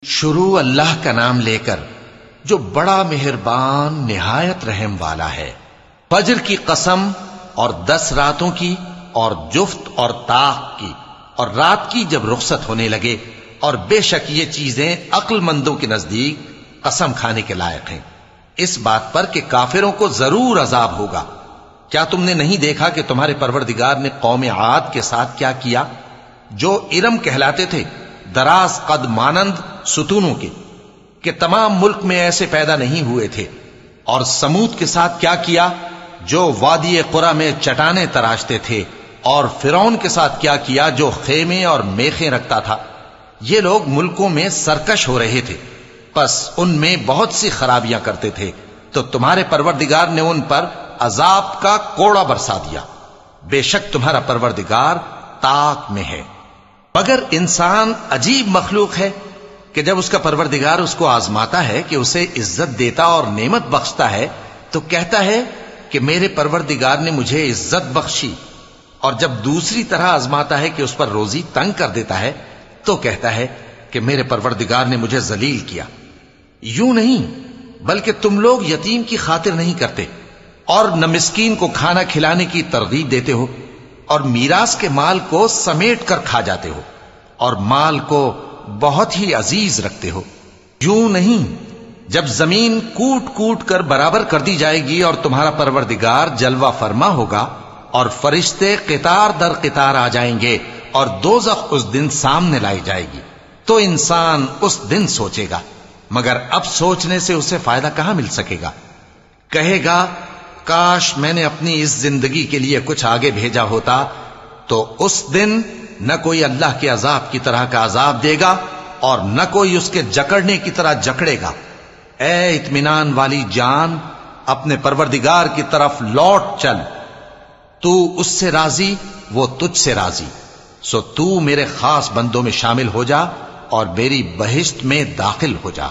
شروع اللہ کا نام لے کر جو بڑا مہربان نہایت رحم والا ہے۔ فجر کی قسم اور 10 راتوں کی اور جفت اور طاق کی اور رات کی جب رخصت ہونے لگے، اور بے شک یہ چیزیں عقل مندوں کے نزدیک قسم کھانے کے لائق ہیں، اس بات پر کہ کافروں کو ضرور عذاب ہوگا۔ کیا تم نے نہیں دیکھا کہ تمہارے پروردگار نے قوم عاد کے ساتھ کیا کیا، جو ارم کہلاتے تھے، دراز قد مانند ستونوں کے، کہ تمام ملک میں ایسے پیدا نہیں ہوئے تھے؟ اور سمود کے ساتھ کیا کیا، جو وادی قرا میں چٹانیں تراشتے تھے؟ اور فرعون کے ساتھ کیا کیا، جو خیمے اور میخیں رکھتا تھا؟ یہ لوگ ملکوں میں سرکش ہو رہے تھے، پس ان میں بہت سی خرابیاں کرتے تھے، تو تمہارے پروردگار نے ان پر عذاب کا کوڑا برسا دیا۔ بے شک تمہارا پروردگار طاق میں ہے۔ مگر انسان عجیب مخلوق ہے کہ جب اس کا پروردگار اس کو آزماتا ہے کہ اسے عزت دیتا اور نعمت بخشتا ہے، تو کہتا ہے کہ میرے پروردگار نے مجھے عزت بخشی، اور جب دوسری طرح آزماتا ہے کہ اس پر روزی تنگ کر دیتا ہے، تو کہتا ہے کہ میرے پروردگار نے مجھے ذلیل کیا۔ یوں نہیں، بلکہ تم لوگ یتیم کی خاطر نہیں کرتے، اور نہ مسکین کو کھانا کھلانے کی ترغیب دیتے ہو، اور میراث کے مال کو سمیٹ کر کھا جاتے ہو، اور مال کو بہت ہی عزیز رکھتے ہو۔ یوں نہیں، جب زمین کوٹ کوٹ کر برابر کر دی جائے گی اور تمہارا پروردگار جلوہ فرما ہوگا، اور فرشتے قطار در قطار آ جائیں گے، اور دوزخ اس دن سامنے لائی جائے گی، تو انسان اس دن سوچے گا، مگر اب سوچنے سے اسے فائدہ کہاں مل سکے گا؟ کہے گا کاش میں نے اپنی اس زندگی کے لیے کچھ آگے بھیجا ہوتا، تو اس دن نہ کوئی اللہ کے عذاب کی طرح کا عذاب دے گا، اور نہ کوئی اس کے جکڑنے کی طرح جکڑے گا۔ اے اطمینان والی جان، اپنے پروردگار کی طرف لوٹ چل، تو اس سے راضی، وہ تجھ سے راضی، سو تو میرے خاص بندوں میں شامل ہو جا اور میری بہشت میں داخل ہو جا۔